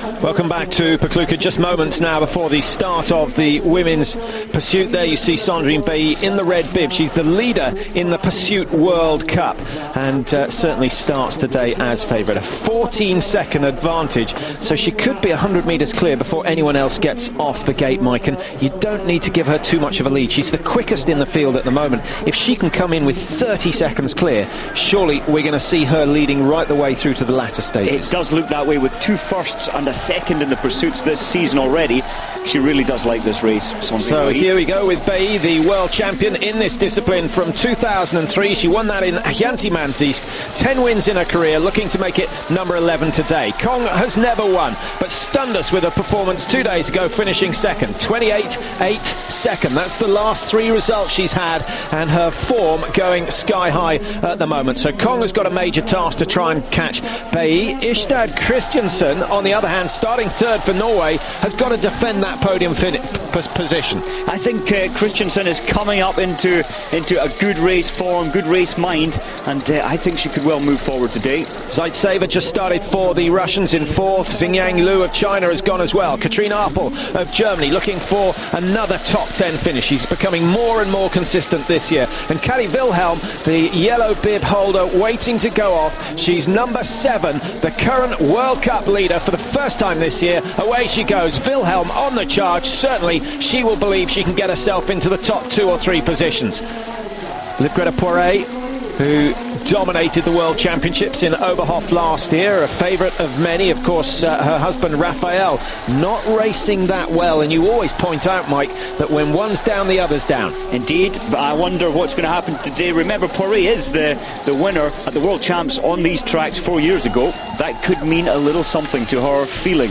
Welcome back to Poklюka. Just moments now before the start of the women's pursuit. There you see Sandrine Bailly in the red bib. She's the leader in the Pursuit World Cup and certainly starts today as favourite. A 14-second advantage, so she could be 100 metres clear before anyone else gets off the gate, Mike. And you don't need to give her too much of a lead. She's the quickest in the field at the moment. If she can come in with 30 seconds clear, surely we're going to see her leading right the way through to the latter stages. It does look that way with 2 firsts and a second in the pursuits this season already. She really does like this race. So here we go with Bailly, the world champion in this discipline from 2003. She won that in Janti-Mansisk. 10 wins in her career, looking to make it number 11 today. Kong has never won, but stunned us with a performance 2 days ago, finishing second. 28.8 second. That's the last 3 results she's had, and her form going sky high at the moment. So Kong has got a major task to try and catch Bailly. Ystad Christiansen, on the other hand, starting third for Norway, has got to defend that podium position. I think Christiansen is coming up into a good race form, good race mind, and I think she could well move forward today. Zaitseva just started for the Russians in fourth. Xingyang Liu of China has gone as well. Katrina Appel of Germany looking for another top 10 finish. She's becoming more and more consistent this year. And Kari Wilhelm, the yellow bib holder, waiting to go off. She's number 7, the current World Cup leader for the first time this year. Away she goes. Wilhelm on the charge. Certainly she will believe she can get herself into the top 2 or 3 positions. Greta Poiré, who dominated the World Championships in Oberhof last year, a favourite of many. Of course, her husband Raphael not racing that well, and you always point out, Mike, that when one's down, the other's down. Indeed, but I wonder what's going to happen today. Remember, Poiré is the winner at the World Champs on these tracks 4 years ago. That could mean a little something to her feeling.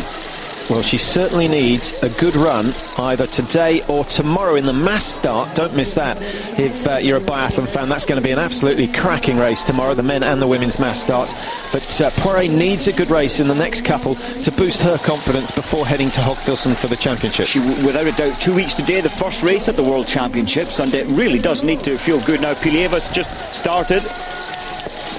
Well, she certainly needs a good run either today or tomorrow in the mass start. Don't miss that if you're a biathlon fan. That's going to be an absolutely cracking race tomorrow, the men and the women's mass starts. But Poiré needs a good race in the next couple to boost her confidence before heading to Hogfilson for the championship. She, without a doubt, 2 weeks today, the first race at the World Championships, and it really does need to feel good now. Pilieva's just started,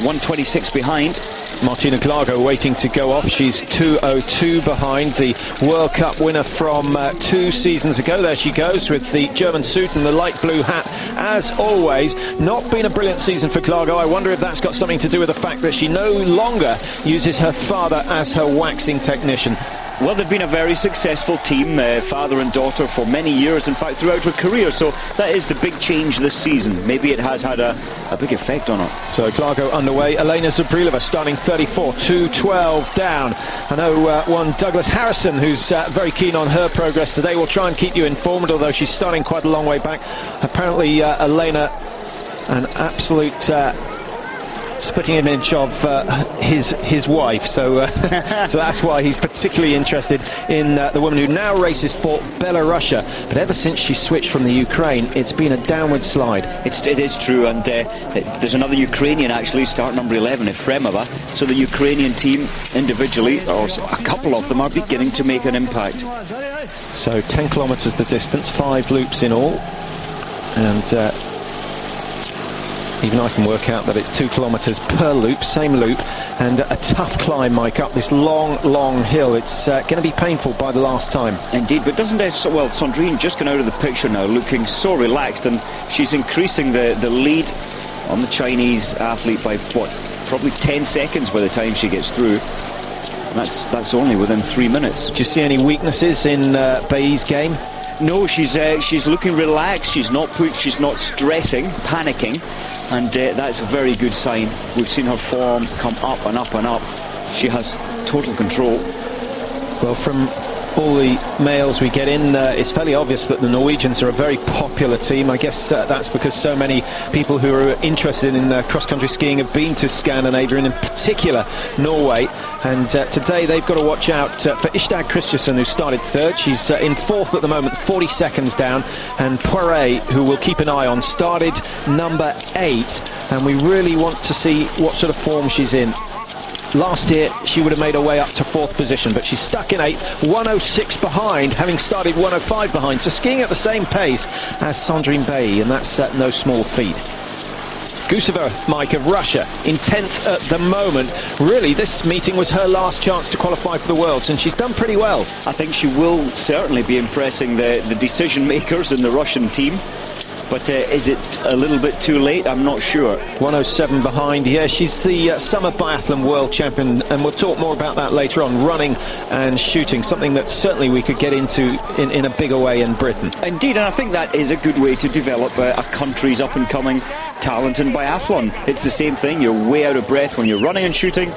1:26 behind. Martina Glago waiting to go off. She's 2:02 behind the World Cup winner from 2 seasons ago. There she goes with the German suit and the light blue hat. As always, not been a brilliant season for Glago. I wonder if that's got something to do with the fact that she no longer uses her father as her waxing technician. Well, they've been a very successful team, father and daughter, for many years, in fact, throughout her career. So that is the big change this season. Maybe it has had a big effect on her. So Glago underway. Elena Zabrilova starting 34, 2:12 down. I know one Douglas Harrison, who's very keen on her progress today, will try and keep you informed, although she's starting quite a long way back. Apparently, Elena, an absolute spitting image of his wife, so so that's why he's particularly interested in the woman who now races for Belarusia. But ever since she switched from the Ukraine, it's been a downward slide. It is true, and there's another Ukrainian actually, start number 11, Efremova. So the Ukrainian team individually, or a couple of them, are beginning to make an impact. So 10 kilometres the distance, 5 loops in all, and even I can work out that it's 2 kilometres per loop, same loop, and a tough climb, Mike, up this long hill. It's going to be painful by the last time. Indeed, but doesn't it? Well, Sandrine just gone out of the picture now, looking so relaxed, and she's increasing the lead on the Chinese athlete by, what, probably 10 seconds by the time she gets through. And that's only within 3 minutes. Do you see any weaknesses in Bailly's game? No, she's looking relaxed. She's not stressing, panicking, and that's a very good sign. We've seen her form come up and up and up. She has total control. Well, from all the mails we get in, it's fairly obvious that the Norwegians are a very popular team. I guess that's because so many people who are interested in cross-country skiing have been to Scandinavia, and in particular Norway. And today they've got to watch out for Ystad Christiansen, who started third. She's in fourth at the moment, 40 seconds down. And Poiré, who we'll keep an eye on, started number 8. And we really want to see what sort of form she's in. Last year she would have made her way up to 4th position, but she's stuck in 8th, 1:06 behind, having started 1:05 behind. So skiing at the same pace as Sandrine Bailly, and that's no small feat. Guseva, Mike, of Russia, in 10th at the moment. Really, this meeting was her last chance to qualify for the Worlds, and she's done pretty well. I think she will certainly be impressing the decision makers in the Russian team. But is it a little bit too late? I'm not sure. 107 behind. Yeah, she's the summer biathlon world champion, and we'll talk more about that later on. Running and shooting, something that certainly we could get into in a bigger way in Britain. Indeed, and I think that is a good way to develop a country's up-and-coming talent in biathlon. It's the same thing. You're way out of breath when you're running and shooting,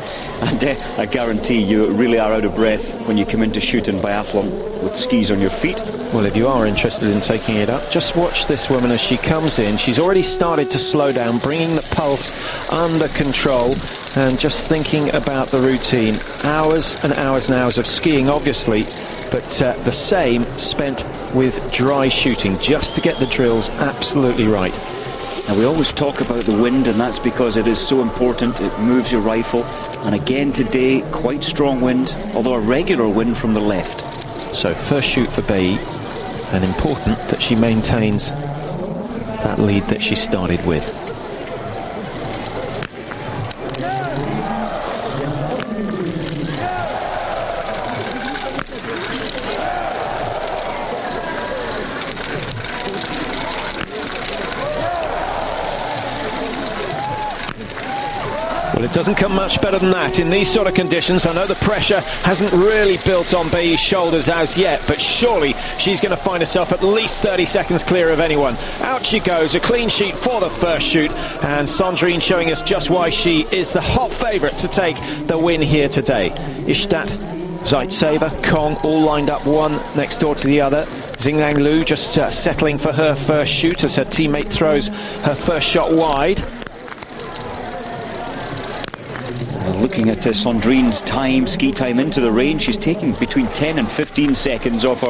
and I guarantee you really are out of breath when you come into shooting biathlon with skis on your feet. Well, if you are interested in taking it up, just watch this woman as she comes in. She's already started to slow down, bringing the pulse under control, and just thinking about the routine. Hours and hours and hours of skiing, obviously, but the same spent with dry shooting, just to get the drills absolutely right. Now, we always talk about the wind, and that's because it is so important. It moves your rifle, and again today, quite strong wind, although a regular wind from the left. So first shoot for Bailly, and important that she maintains that lead that she started with. Well, it doesn't come much better than that in these sort of conditions. I know the pressure hasn't really built on Bailly's shoulders as yet, but surely she's going to find herself at least 30 seconds clear of anyone. Out she goes, a clean sheet for the first shoot, and Sandrine showing us just why she is the hot favourite to take the win here today. Ishtat, Zaitseva, Kong all lined up one next door to the other. Xingyang Lu just settling for her first shoot as her teammate throws her first shot wide. Looking at Sandrine's time, ski time into the range, she's taking between 10 and 15 seconds off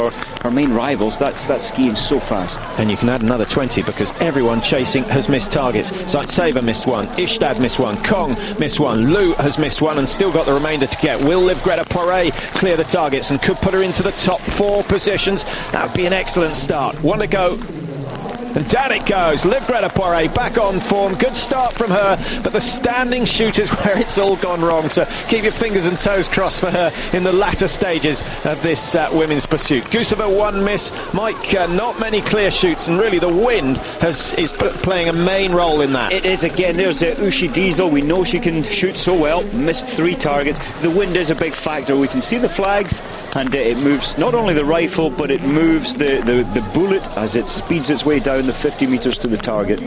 her main rivals. That's skiing so fast. And you can add another 20 because everyone chasing has missed targets. Zaitseva missed one, Ishtad missed one, Kong missed one, Lu has missed one and still got the remainder to get. Will Liv Greta Poiré clear the targets and could put her into the top 4 positions? That would be an excellent start. One to go. And down it goes. Liv Greta Poiré back on form. Good start from her, but the standing shoot is where it's all gone wrong. So keep your fingers and toes crossed for her in the latter stages of this women's pursuit. Guseva one miss. Mike, not many clear shoots, and really the wind is playing a main role in that. It is again. There's Ushi Diesel. We know she can shoot so well. Missed 3 targets. The wind is a big factor. We can see the flags, and it moves not only the rifle, but it moves the bullet as it speeds its way down the 50 metres to the target.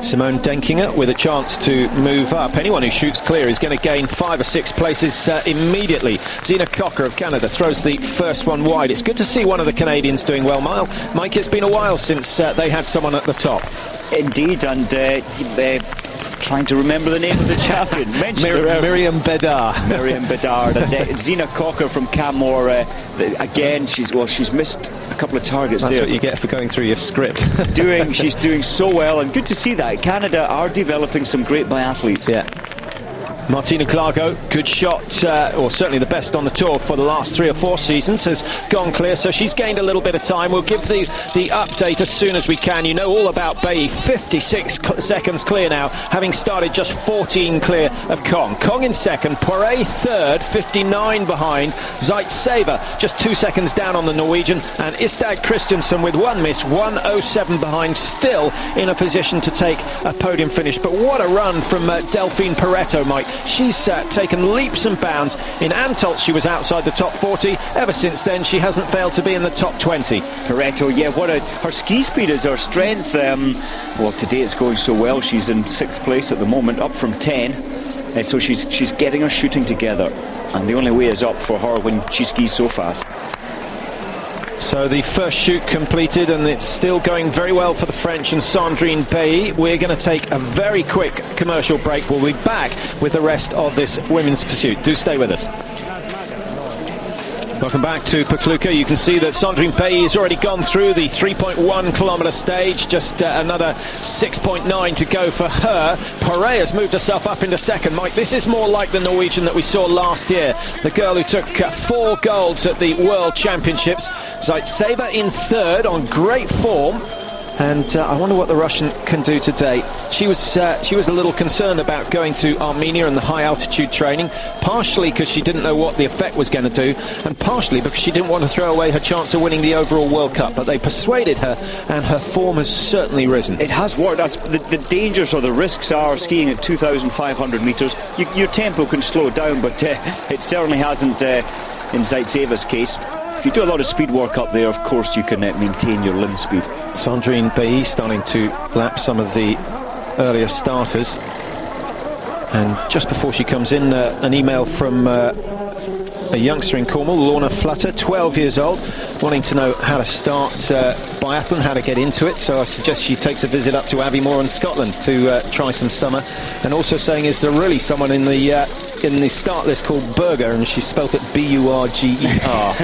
Simone Denkinger with a chance to move up. Anyone who shoots clear is going to gain 5 or 6 places immediately. Zina Cocker of Canada throws the first one wide. It's good to see one of the Canadians doing well. Mike, it's been a while since they had someone at the top. Indeed, and trying to remember the name of the champion. Miriam Bedard. Miriam Bedard. And Zina Cocker from Canmore. Again, she's missed a couple of targets. That's there. What you get for going through your script. She's doing so well, and good to see that. Canada are developing some great biathletes. Yeah. Martina Clargo, good shot, or certainly the best on the tour for the last 3 or 4 seasons, has gone clear, so she's gained a little bit of time. We'll give the update as soon as we can. You know all about Bailly, 56 seconds clear now, having started just 14 clear of Kong. Kong in second, Poiré third, 59 behind, Zaitseva just 2 seconds down on the Norwegian, and Istad Christensen with one miss, 107 behind, still in a position to take a podium finish. But what a run from Delphine Pareto, Mike. She's taken leaps and bounds. In Antolz she was outside the top 40. Ever since then she hasn't failed to be in the top 20. Pareto, yeah, her ski speed is her strength. Well, today it's going so well. She's in 6th place at the moment, up from 10. So she's getting her shooting together, and the only way is up for her when she skis so fast. So the first shoot completed, and it's still going very well for the French and Sandrine Bailly. We're going to take a very quick commercial break. We'll be back with the rest of this women's pursuit. Do stay with us. Welcome back to Poklюka. You can see that Sandrine Bailly has already gone through the 3.1 kilometre stage. Just another 6.9 to go for her. Poiré has moved herself up into second. Mike, this is more like the Norwegian that we saw last year. The girl who took 4 golds at the World Championships. Zaitseva in third on great form. And I wonder what the Russian can do today. She was a little concerned about going to Armenia and the high altitude training, partially because she didn't know what the effect was going to do, and partially because she didn't want to throw away her chance of winning the overall World Cup. But they persuaded her, and her form has certainly risen. It has worked. The dangers or the risks are skiing at 2,500 metres. Your tempo can slow down, but it certainly hasn't in Zaitseva's case. If you do a lot of speed work up there, of course you can maintain your limb speed. Sandrine Bailly starting to lap some of the earlier starters. And just before she comes in, an email from a youngster in Cornwall, Lorna Flutter, 12 years old, wanting to know how to start biathlon, how to get into it. So I suggest she takes a visit up to Aviemore in Scotland to try some summer. And also saying, is there really someone in the start list called Berger? And she spelt it B-U-R-G-E-R.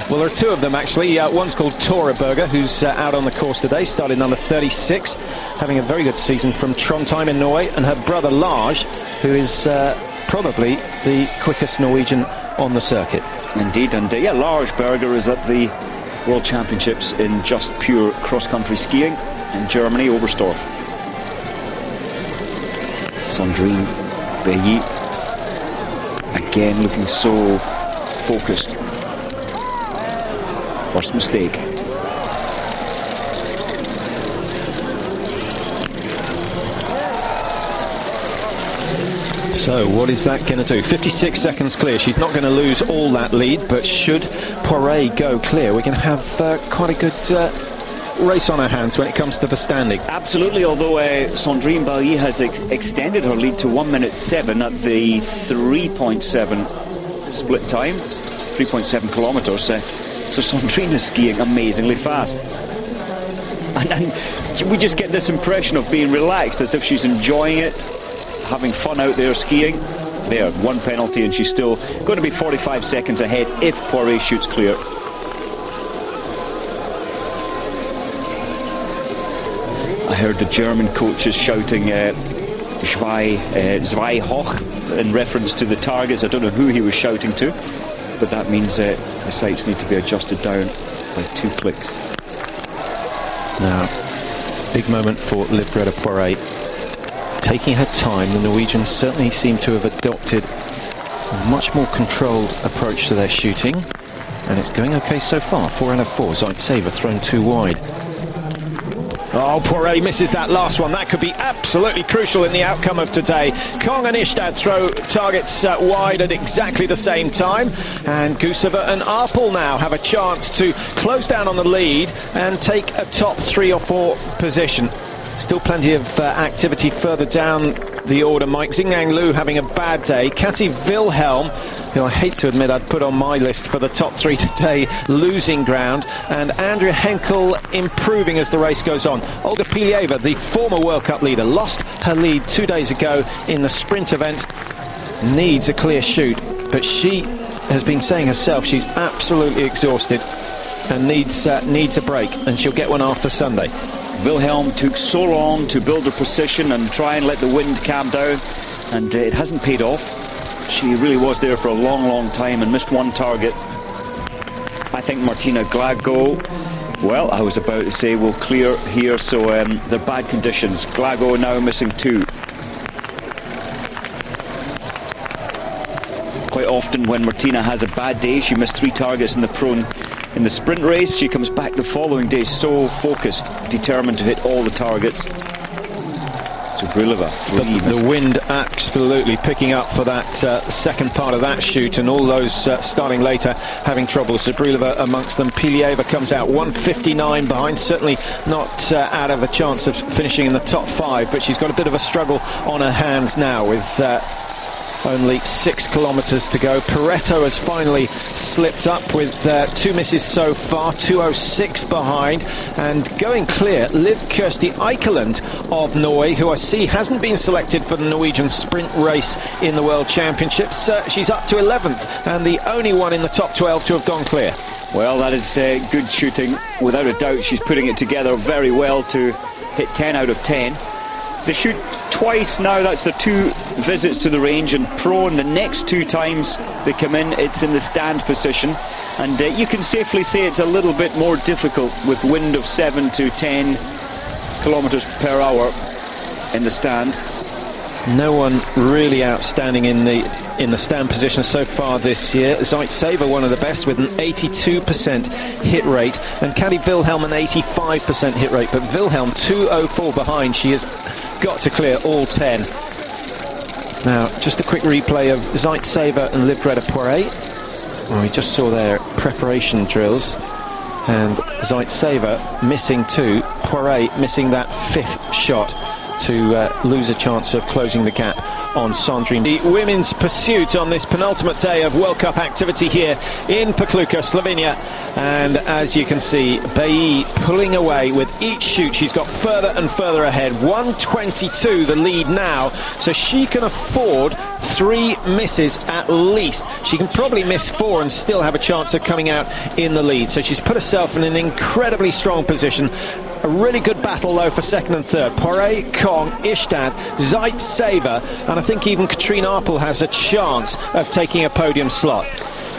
Well, there are two of them actually. One's called Tora Berger, who's out on the course today, started number 36, having a very good season from Trondheim in Norway, and her brother Lars, who is probably the quickest Norwegian on the circuit. Indeed, and yeah, Lars Berger is at the World Championships in just pure cross-country skiing in Germany, Oberstdorf. Sandrine Bailly, again looking so focused. First mistake. So what is that going to do? 56 seconds clear. She's not going to lose all that lead, but should Poiré go clear, we're going to have quite a good race on our hands when it comes to the standing. Absolutely, although Sandrine Bailly has extended her lead to 1 minute 7 at the 3.7 split time, 3.7 kilometres. So Sandrine is skiing amazingly fast. And we just get this impression of being relaxed, as if she's enjoying it, having fun out there skiing. There, one penalty, and she's still going to be 45 seconds ahead if Poiré shoots clear. I heard the German coaches shouting zwei hoch in reference to the targets. I don't know who he was shouting to, but that means the sights need to be adjusted down by 2 clicks. Now, big moment for Livgreta Poiré. Taking her time, the Norwegians certainly seem to have adopted a much more controlled approach to their shooting, and it's going okay so far. 4 out of 4. Zaitseva thrown too wide. Oh, Poiré misses that last one. That could be absolutely crucial in the outcome of today. Kong and Ishtad throw targets wide at exactly the same time, and Guseva and Arpel now have a chance to close down on the lead and take a top 3 or 4 position. Still plenty of activity further down the order. Mike Xingyang Lu having a bad day. Kati Wilhelm, who I hate to admit I'd put on my list for the top 3 today, losing ground. And Andrea Henkel improving as the race goes on. Olga Pilieva, the former World Cup leader, lost her lead 2 days ago in the sprint event. Needs a clear shoot, but she has been saying herself she's absolutely exhausted and needs a break, and she'll get one after Sunday. Wilhelm took so long to build her position and try and let the wind calm down, and it hasn't paid off. She really was there for a long time and missed one target. I think Martina Glago, well, I was about to say, will clear here, so they're bad conditions. Glago now missing 2. Quite often when Martina has a bad day, she missed 3 targets in the sprint race. She comes back the following day so focused, determined to hit all the targets. So Bruleva, the wind absolutely picking up for that second part of that shoot, and all those starting later having trouble. So Bruleva amongst them. Pilieva comes out 1:59 behind, certainly not out of a chance of finishing in the top 5, but she's got a bit of a struggle on her hands now with only 6 kilometres to go. Pareto has finally slipped up with 2 misses so far, 2:06 behind, and going clear, Liv Kirsti Eikeland of Norway, who I see hasn't been selected for the Norwegian sprint race in the World Championships. She's up to 11th and the only one in the top 12 to have gone clear. Well, that is good shooting. Without a doubt, she's putting it together very well to hit 10 out of 10. They shoot twice now. That's the 2 visits to the range, and prone the next 2 times they come in, it's in the stand position, and you can safely say it's a little bit more difficult with wind of 7 to 10 kilometers per hour in the stand. No one really outstanding in the stand position so far this year. Zaitseva, one of the best, with an 82% hit rate, and Kati Wilhelm an 85% hit rate. But Wilhelm 2:04 behind. She has got to clear all 10. Now, just a quick replay of Zaitseva and Livgreta Poiré. Well, we just saw their preparation drills, and Zaitseva missing 2, Poiré missing that 5th shot to lose a chance of closing the gap on Sandrine. The women's pursuit on this penultimate day of World Cup activity here in Pokljuka, Slovenia. And as you can see, Bailly pulling away with each shoot. She's got further and further ahead. 1:22 the lead now, so she can afford 3 misses at least. She can probably miss 4 and still have a chance of coming out in the lead. So she's put herself in an incredibly strong position. A really good battle though for second and third. Poiré, Kong, Ishtad, Zaitseva, and I think even Katrine Apel has a chance of taking a podium slot.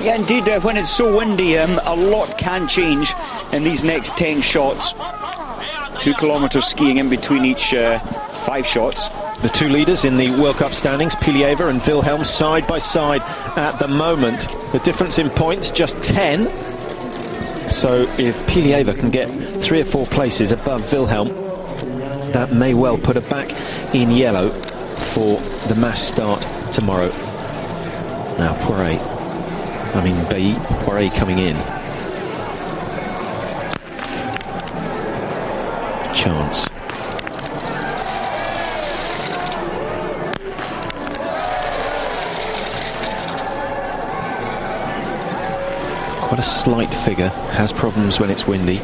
Yeah, indeed, when it's so windy, a lot can change in these next 10 shots. 2 kilometers skiing in between each 5 shots. The 2 leaders in the World Cup standings, Pilieva and Wilhelm, side by side at the moment. The difference in points, just 10. So if Pilieva can get 3 or 4 places above Wilhelm, that may well put her back in yellow for the mass start tomorrow. Now Poiré, Poiré coming in. Chance. Quite a slight figure, has problems when it's windy. I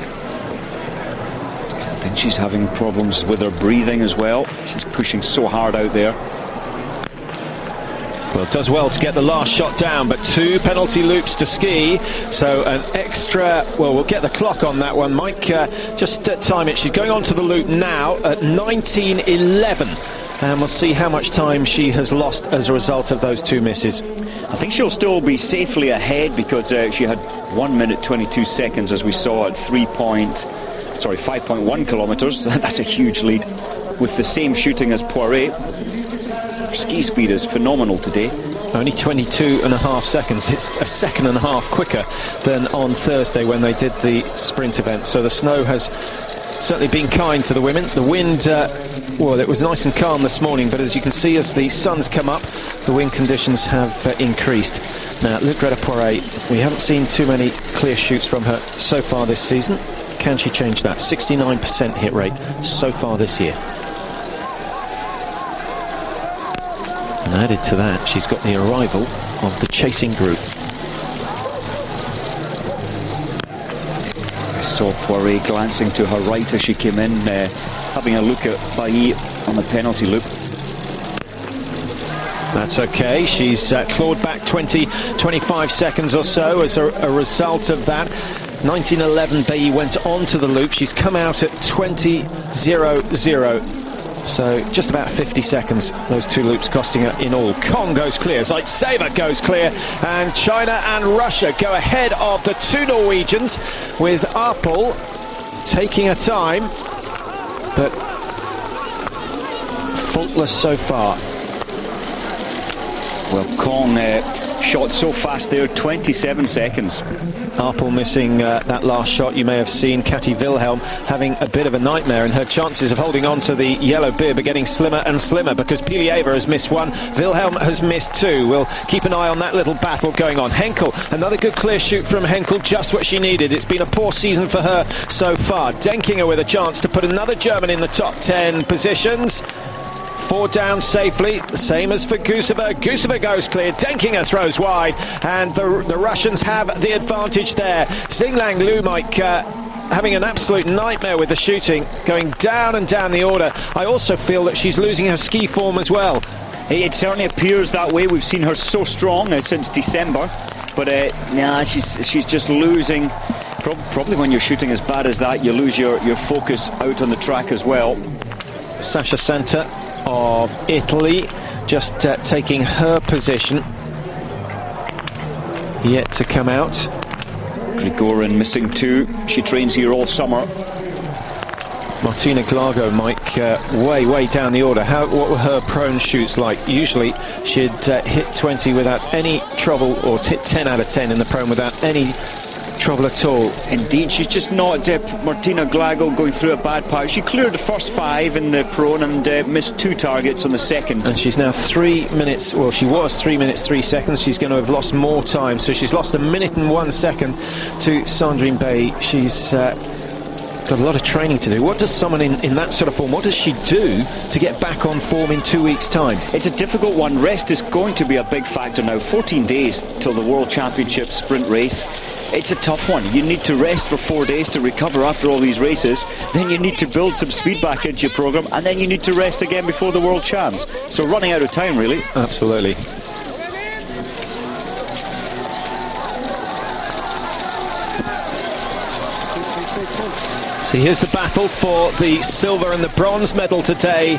think she's having problems with her breathing as well. She's pushing so hard out there. Well, does well to get the last shot down, but 2 penalty loops to ski, so an extra, well, we'll get the clock on that one. Mike, just time it. She's going on to the loop now at 19:11. And we'll see how much time she has lost as a result of those 2 misses. I think she'll still be safely ahead because she had 1 minute 22 seconds, as we saw, at 5.1 kilometers. That's a huge lead. With the same shooting as Poiré, ski speed is phenomenal today. Only 22.5 seconds. It's a second and a half quicker than on Thursday when they did the sprint event. So the snow has certainly been kind to the women. The wind, well, it was nice and calm this morning, but as you can see, as the sun's come up, the wind conditions have increased. Now, Livgreta Poiré, we haven't seen too many clear shoots from her so far this season. Can she change that? 69% hit rate so far this year. And added to that, she's got the arrival of the chasing group. I saw Poiré glancing to her right as she came in, having a look at Bailly on the penalty loop. That's okay. She's clawed back 25 seconds or so as a result of that. 19:11, Bailly went on to the loop. She's come out at 20:00. So just about 50 seconds, those 2 loops costing her in all. Kong goes clear, Zaitseva goes clear, and China and Russia go ahead of the 2 Norwegians, with Apel taking her time, but faultless so far. Well, Kong shot so fast there, 27 seconds. Apel missing that last shot. You may have seen Kati Wilhelm having a bit of a nightmare, and her chances of holding on to the yellow bib are getting slimmer and slimmer because Pilieva has missed 1, Wilhelm has missed 2. We'll keep an eye on that little battle going on. Henkel, another good clear shoot from Henkel, just what she needed. It's been a poor season for her so far. Denkinger with a chance to put another German in the top 10 positions. 4 down safely, same as for Guseva. Guseva goes clear, Denkinger throws wide, and the Russians have the advantage there. Xinglang Lu, Mike, having an absolute nightmare with the shooting, going down and down the order. I also feel that she's losing her ski form as well. It certainly appears that way. We've seen her so strong since December, but nah, she's just losing. Probably when you're shooting as bad as that, you lose your focus out on the track as well. Sasha Santa of Italy just taking her position, yet to come out. Grigorin missing 2. She trains here all summer. Martina Glago, Mike, way down the order. What were her prone shoots like? Usually she'd hit 20 without any trouble, or hit 10 out of 10 in the prone without any trouble at all. Indeed, she's just not Martina Glago going through a bad patch. She cleared the first 5 in the prone and missed 2 targets on the second. And she's now 3 minutes, well, she was 3 minutes 3 seconds. She's going to have lost more time, so she's lost 1 minute and 1 second to Sandrine Bay. She's got a lot of training to do. What does someone in that sort of form, what does she do to get back on form in 2 weeks' time? It's a difficult one. Rest is going to be a big factor now. 14 days till the World Championship sprint race. It's a tough one. You need to rest for 4 days to recover after all these races. Then you need to build some speed back into your programme, and then you need to rest again before the World Champs. So running out of time, really. Absolutely. So here's the battle for the silver and the bronze medal today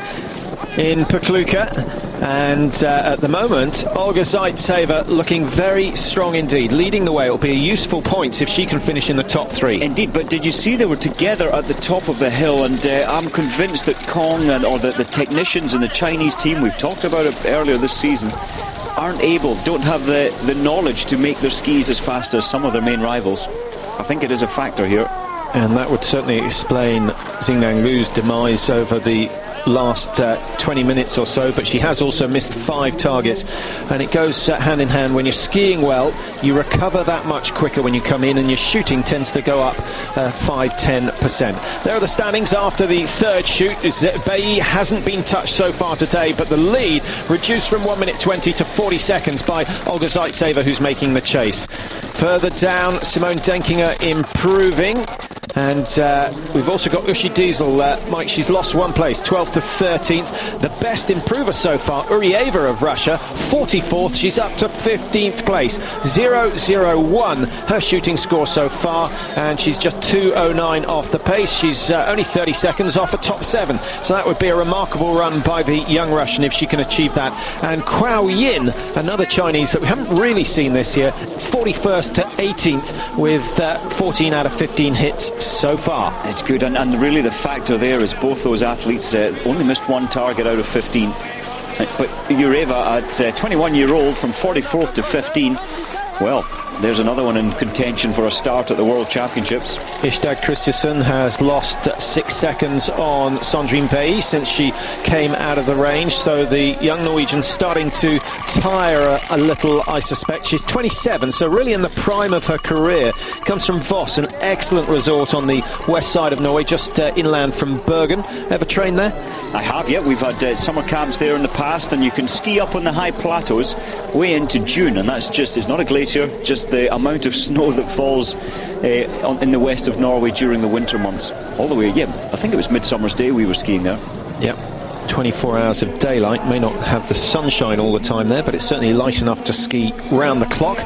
in Pokljuka, and at the moment Olga Zaitseva looking very strong indeed, leading the way. It'll be a useful points if she can finish in the top 3. Indeed, but did you see they were together at the top of the hill? And I'm convinced that Kong or the technicians in the Chinese team, we've talked about it earlier this season, don't have the knowledge to make their skis as fast as some of their main rivals. I think it is a factor here. And that would certainly explain Xingyang Lu's demise over the last 20 minutes or so, but she has also missed 5 targets, and it goes hand in hand. When you're skiing well, you recover that much quicker when you come in, and your shooting tends to go up 5-10%. There are the standings after the third shoot. Bailly hasn't been touched so far today, but the lead reduced from 1 minute 20 to 40 seconds by Olga Zaitseva, who's making the chase. Further down, Simone Denkinger improving. And we've also got Ushi Diesel. Mike, she's lost 1 place, 12th to 13th. The best improver so far, Urieva of Russia, 44th. She's up to 15th place. 0-0-1, her shooting score so far. And she's just 2:09 off the pace. She's only 30 seconds off a top 7. So that would be a remarkable run by the young Russian if she can achieve that. And Kuo Yin, another Chinese that we haven't really seen this year, 41st to 18th with 14 out of 15 hits so far. It's good, and really the factor there is both those athletes only missed 1 target out of 15. But Urieva, at 21-year-old, from 44th to 15, well, there's another one in contention for a start at the World Championships. Ishtag Christensen has lost 6 seconds on Sandrine Bay since she came out of the range, so the young Norwegian starting to tire a little, I suspect. She's 27, so really in the prime of her career. Comes from Voss, an excellent resort on the west side of Norway, just inland from Bergen. Ever trained there? I have, yeah. We've had summer camps there in the past, and you can ski up on the high plateaus way into June, and that's just, it's not a glacier, just the amount of snow that falls in the west of Norway during the winter months. All the way, yeah, I think it was Midsummer's Day we were skiing there. Yep, 24 hours of daylight. May not have the sunshine all the time there, but it's certainly light enough to ski round the clock.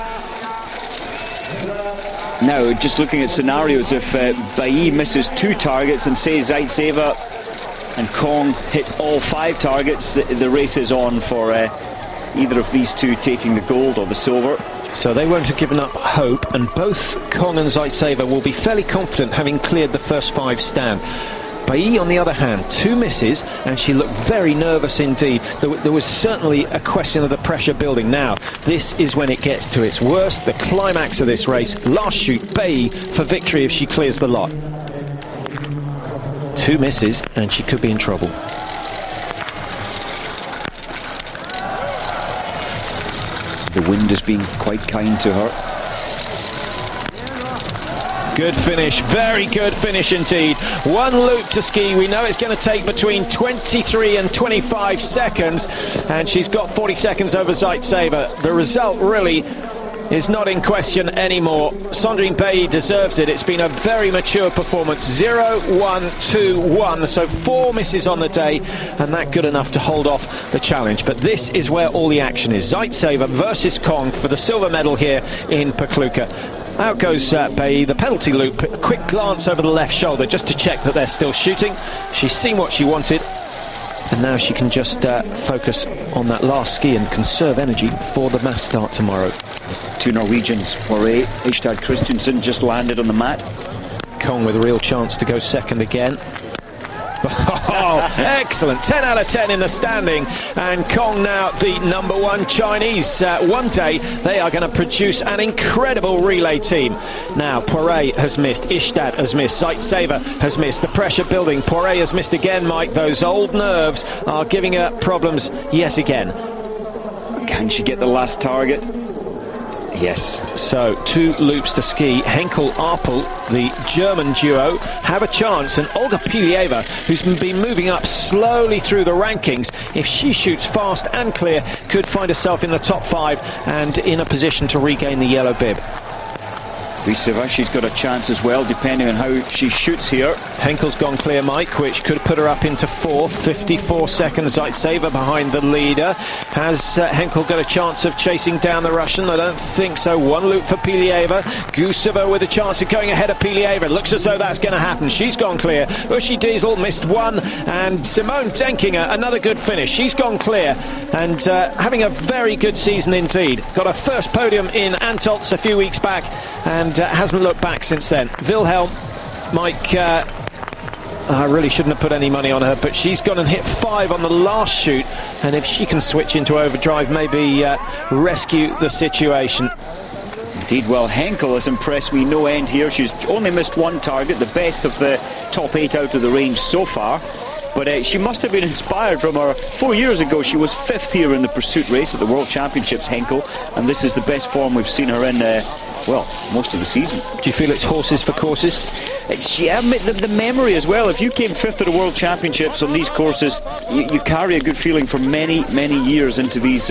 Now, just looking at scenarios, if Bailly misses 2 targets and say Zaitseva and Kong hit all 5 targets, the race is on for either of these two taking the gold or the silver. So they won't have given up hope, and both Kong and Zaitseva will be fairly confident having cleared the first 5 stand. Bailly, on the other hand, 2 misses, and she looked very nervous indeed. There was certainly a question of the pressure building. Now, this is when it gets to its worst, the climax of this race. Last shoot, Bailly for victory if she clears the lot. 2 misses, and she could be in trouble. The wind has been quite kind to her. Good finish, very good finish indeed. 1 loop to ski. We know it's going to take between 23 and 25 seconds, and she's got 40 seconds over Zaitseva. The result really is not in question anymore. Sandrine Bay deserves it. It's been a very mature performance. 0-1-2-1, so 4 misses on the day, and that good enough to hold off the challenge. But this is where all the action is. Zaitseva versus Kong for the silver medal here in Pokljuka. Out goes Bailly, the penalty loop. A quick glance over the left shoulder just to check that they're still shooting. She's seen what she wanted, and now she can just focus on that last ski and conserve energy for the mass start tomorrow. 2 Norwegians, Moray, Ishtad Christensen just landed on the mat. Kong with a real chance to go second again. Oh, excellent. 10 out of 10 in the standing. And Kong now the #1 Chinese. One day they are going to produce an incredible relay team. Now, Poiré has missed. Ishtad has missed. Zaitseva has missed. The pressure building. Poiré has missed again, Mike. Those old nerves are giving her problems yet again. Can she get the last target? Yes. So 2 loops to ski. Henkel-Arpel, the German duo, have a chance, and Olga Pilieva, who's been moving up slowly through the rankings, if she shoots fast and clear, could find herself in the top 5 and in a position to regain the yellow bib. Liseva, she's got a chance as well, depending on how she shoots here. Henkel's gone clear, Mike, which could put her up into 4th. 54 seconds. Zaitseva behind the leader. Has Henkel got a chance of chasing down the Russian? I don't think so. 1 loop for Pilieva. Guseva with a chance of going ahead of Pilieva. Looks as though that's going to happen. She's gone clear. Ushi Diesel missed 1. And Simone Denkinger, another good finish. She's gone clear. And having a very good season indeed. Got her first podium in Antolz a few weeks back. And hasn't looked back since then. Wilhelm, Mike, I really shouldn't have put any money on her, but she's gone and hit 5 on the last shoot, and if she can switch into overdrive, maybe rescue the situation. Indeed, well, Henkel has impressed me no end here. She's only missed 1 target, the best of the top 8 out of the range so far. But she must have been inspired from her. 4 years ago, she was 5th here in the pursuit race at the World Championships, Henkel, and this is the best form we've seen her in, well, most of the season. Do you feel it's horses for courses? The memory as well. If you came 5th at the World Championships on these courses, you carry a good feeling for many, many years into these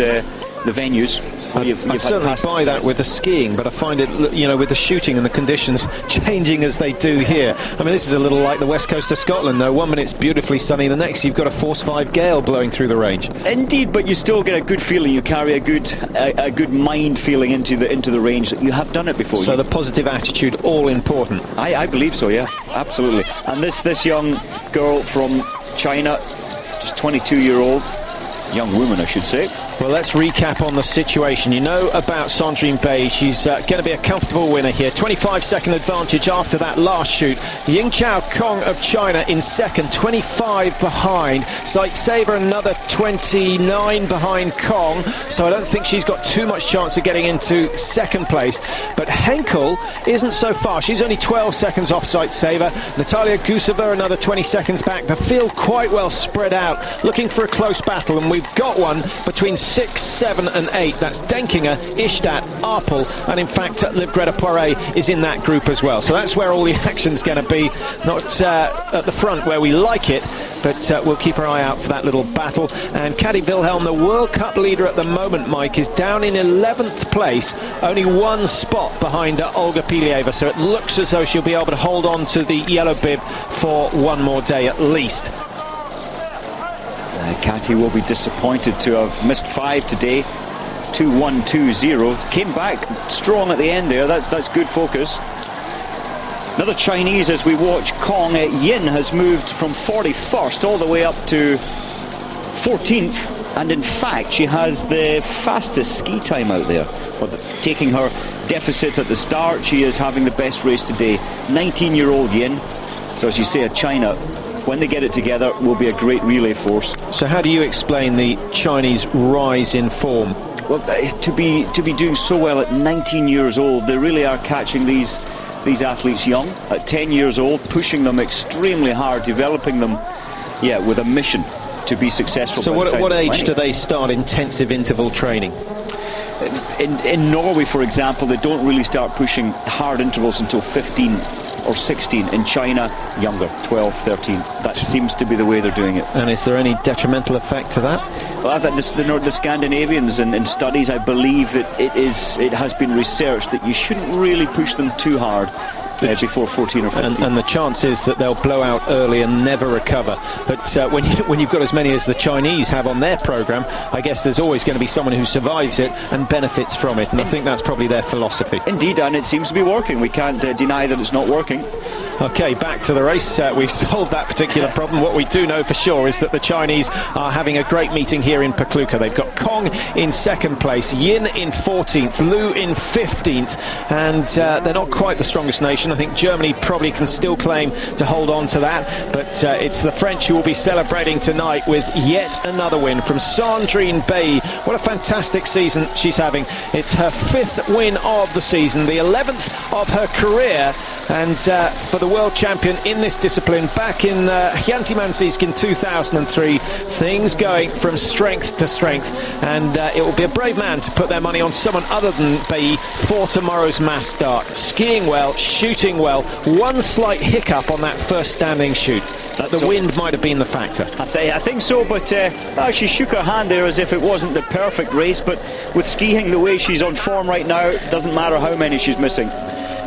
the venues. I certainly buy that with the skiing, but I find it, you know, with the shooting and the conditions changing as they do here. I mean, this is a little like the west coast of Scotland, though. 1 minute it's beautifully sunny, the next you've got a force 5 gale blowing through the range. Indeed, but you still get a good feeling. You carry a good mind feeling into the range that you have done it before. So the positive attitude, all important. I believe so, yeah, absolutely. And this young girl from China, just 22-year-old. Young woman, I should say. Well, let's recap on the situation. You know about Sandrine Bay. She's going to be a comfortable winner here. 25-second advantage after that last shoot. Yingqiao Kong of China in 2nd, 25 behind. Zaitseva another 29 behind Kong. So I don't think she's got too much chance of getting into 2nd place. But Henkel isn't so far. She's only 12 seconds off Zaitseva. Natalia Guseva another 20 seconds back. The field quite well spread out, looking for a close battle, and we've got one between 6, 7 and 8. That's Denkinger, Ishtad, Arpel, and in fact Livgreta Poiré is in that group as well. So that's where all the action's going to be, not at the front where we like it, but we'll keep our eye out for that little battle. And Kadi Wilhelm, the World Cup leader at the moment, Mike, is down in 11th place, only 1 spot behind Olga Pilieva, so it looks as though she'll be able to hold on to the yellow bib for 1 more day at least. Kati will be disappointed to have missed 5 today. 2-1-2-0. Came back strong at the end there. That's good focus. Another Chinese as we watch Kong. Yin has moved from 41st all the way up to 14th. And in fact, she has the fastest ski time out there. But taking her deficit at the start, she is having the best race today. 19-year-old Yin. So as you say, China, when they get it together, will be a great relay force. So how do you explain the Chinese rise in form? Well, to be doing so well at 19 years old, they really are catching these athletes young. At 10 years old, pushing them extremely hard, developing them, with a mission to be successful. So what age do they start intensive interval training? In Norway, for example, they don't really start pushing hard intervals until 15 or 16. In China, younger, 12, 13. That seems to be the way they're doing it. And is there any detrimental effect to that? Well, I think the Scandinavians in studies, I believe that it has been researched that you shouldn't really push them too hard before 14 or 15. And the chance is that they'll blow out early and never recover. But when you've got as many as the Chinese have on their programme, I guess there's always going to be someone who survives it and benefits from it. And I think that's probably their philosophy. Indeed, and it seems to be working. We can't deny that it's not working. Okay, back to the race. We've solved that particular problem. What we do know for sure is that the Chinese are having a great meeting here in Pokljuka. They've got Kong in second place, Yin in 14th, Lu in 15th, and they're not quite the strongest nation. I think Germany probably can still claim to hold on to that, but it's the French who will be celebrating tonight with yet another win from Sandrine Bailly. What a fantastic season she's having. It's her 5th win of the season, the 11th of her career, and for the world champion in this discipline back in Hyanti-Mansijsk in 2003, things going from strength to strength, and it will be a brave man to put their money on someone other than Bailly for tomorrow's mass start. Skiing well, shooting well, one slight hiccup on that first standing shoot. The wind might have been the factor. I think so, but she shook her hand there as if it wasn't the perfect race, but with skiing the way she's on form right now, it doesn't matter how many she's missing.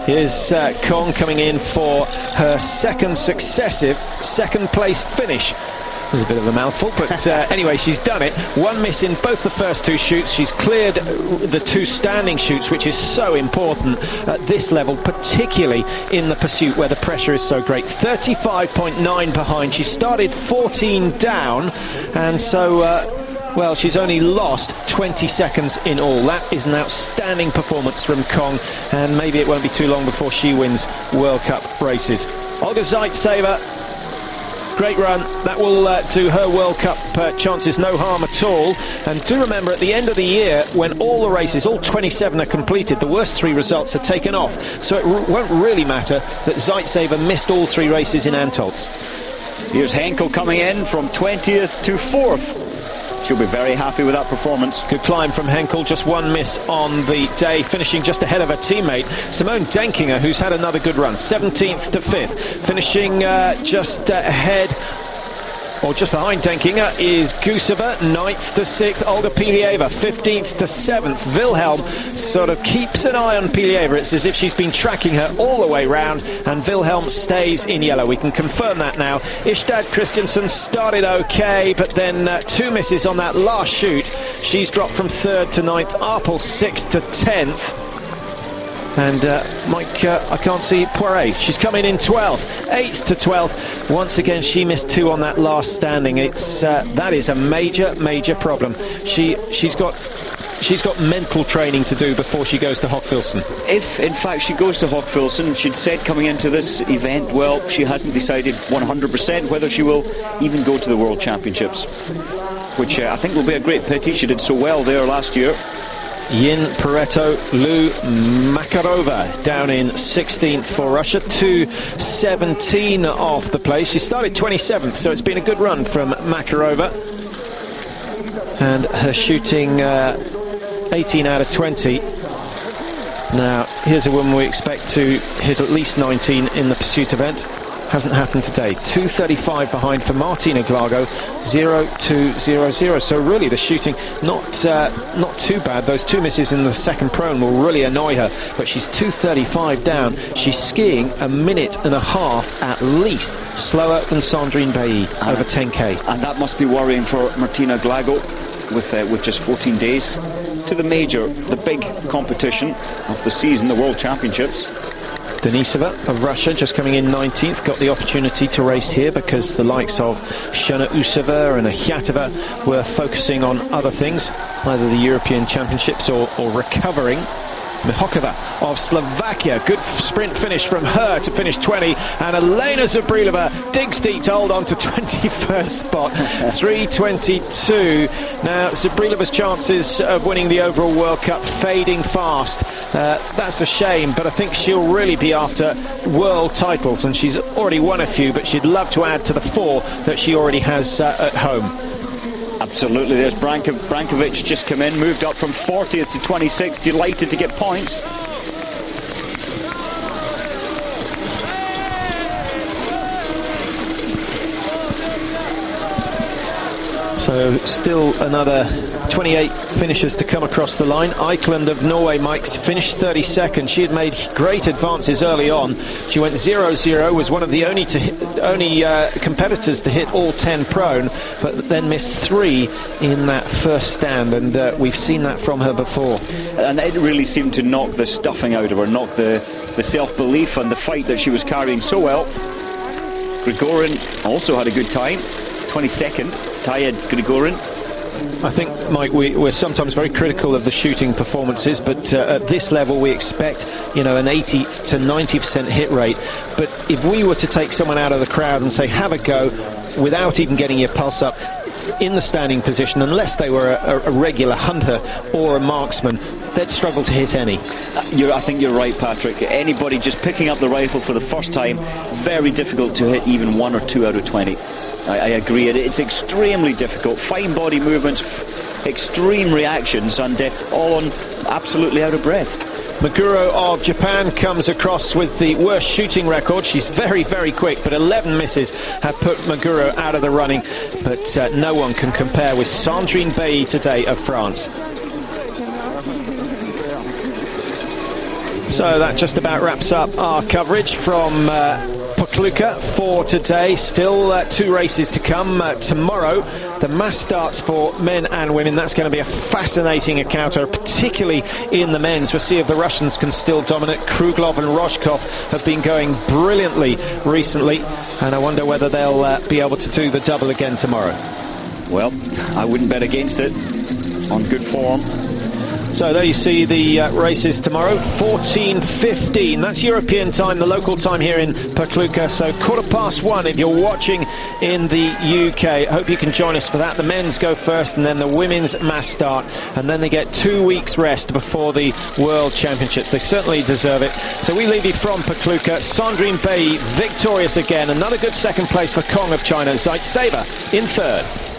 Here's Kong coming in for her second successive second-place finish. It was a bit of a mouthful, but anyway, she's done it. One miss in both the first two shoots. She's cleared the two standing shoots, which is so important at this level, particularly in the pursuit where the pressure is so great. 35.9 behind. She started 14 down, and so... well, she's only lost 20 seconds in all. That is an outstanding performance from Kong, and maybe it won't be too long before she wins World Cup races. Olga Zaitseva, great run. That will do her World Cup chances no harm at all. And do remember, at the end of the year, when all the races, all 27 are completed, the worst 3 results are taken off. So it won't really matter that Zaitseva missed all 3 races in Antolz. Here's Henkel coming in from 20th to 4th. She'll be very happy with that performance. Good climb from Henkel, just one miss on the day, finishing just ahead of her teammate Simone Denkinger, who's had another good run, 17th to 5th, finishing just ahead, or just behind Denkinger is Guseva, 9th to 6th, Olga Pilieva, 15th to 7th. Wilhelm sort of keeps an eye on Pilieva. It's as if she's been tracking her all the way round, and Wilhelm stays in yellow. We can confirm that now. Ishtad Christensen started okay, but then 2 misses on that last shoot. She's dropped from 3rd to 9th, Arpel 6th to 10th. And Mike, I can't see Poiré. She's coming in 12th, 8th to 12th. Once again, she missed 2 on that last standing. It's that is a major problem. She's got mental training to do before she goes to Hochfilzen. If, in fact, she goes to Hochfilzen, she'd said coming into this event, well, she hasn't decided 100% whether she will even go to the World Championships, which I think will be a great pity. She did so well there last year. Yin, Pareto, Lu, Makarova down in 16th for Russia, 2:17 off the place. She started 27th, so it's been a good run from Makarova. And her shooting 18 out of 20. Now, here's a woman we expect to hit at least 19 in the pursuit event. Hasn't happened today. 2:35 behind for Martina Glago, 0-2-0-0. So really the shooting not too bad. Those 2 misses in the second prone will really annoy her, but she's 2:35 down. She's skiing a minute and a half at least slower than Sandrine Bailly over 10k. And that must be worrying for Martina Glago with just 14 days to the major, the big competition of the season, the World Championships. Denisova of Russia just coming in 19th, got the opportunity to race here because the likes of Shana Usova and Ahyatova were focusing on other things, either the European Championships or recovering. Mihokova of Slovakia, good sprint finish from her to finish 20, and Elena Zabrilova digs deep to hold on to 21st spot, 3:22. Now Zabrilova's chances of winning the overall World Cup fading fast. That's a shame, but I think she'll really be after world titles, and she's already won a few, but she'd love to add to the 4 that she already has at home. Absolutely. There's Brankovic just come in, moved up from 40th to 26th, delighted to get points. So still another 28 finishers to come across the line. Eikeland of Norway, Mike, finished 32nd. She had made great advances early on. She went 0-0, was one of the only competitors to hit all 10 prone, but then missed 3 in that first stand, and we've seen that from her before. And it really seemed to knock the stuffing out of her, knock the the self-belief and the fight that she was carrying so well. Grigorin also had a good time. 22nd, Taya Grigorin. I think, Mike, we're sometimes very critical of the shooting performances, but at this level we expect, you know, an 80 to 90% hit rate. But if we were to take someone out of the crowd and say, have a go, without even getting your pulse up, in the standing position, unless they were a regular hunter or a marksman, they'd struggle to hit any. I think you're right, Patrick. Anybody just picking up the rifle for the first time, very difficult to hit even 1 or 2 out of 20. I agree. It's extremely difficult. Fine body movements, extreme reactions, and all on absolutely out of breath. Meguro of Japan comes across with the worst shooting record. She's very, very quick, but 11 misses have put Meguro out of the running. But no one can compare with Sandrine Bailly today of France. So that just about wraps up our coverage from Pokljuka for today. Still 2 races to come. Tomorrow the mass starts for men and women. That's going to be a fascinating encounter, particularly in the men's. We'll see if the Russians can still dominate. Kruglov and Rozhkov have been going brilliantly recently, and I wonder whether they'll be able to do the double again tomorrow. Well, I wouldn't bet against it. On good form. So there you see the races tomorrow, 14:15. That's European time, the local time here in Pokljuka. So 1:15 if you're watching in the UK. Hope you can join us for that. The men's go first, and then the women's mass start, and then they get 2 weeks rest before the World Championships. They certainly deserve it. So we leave you from Pokljuka. Sandrine Bailly victorious again. Another good second place for Kong of China. Zaitsev in third.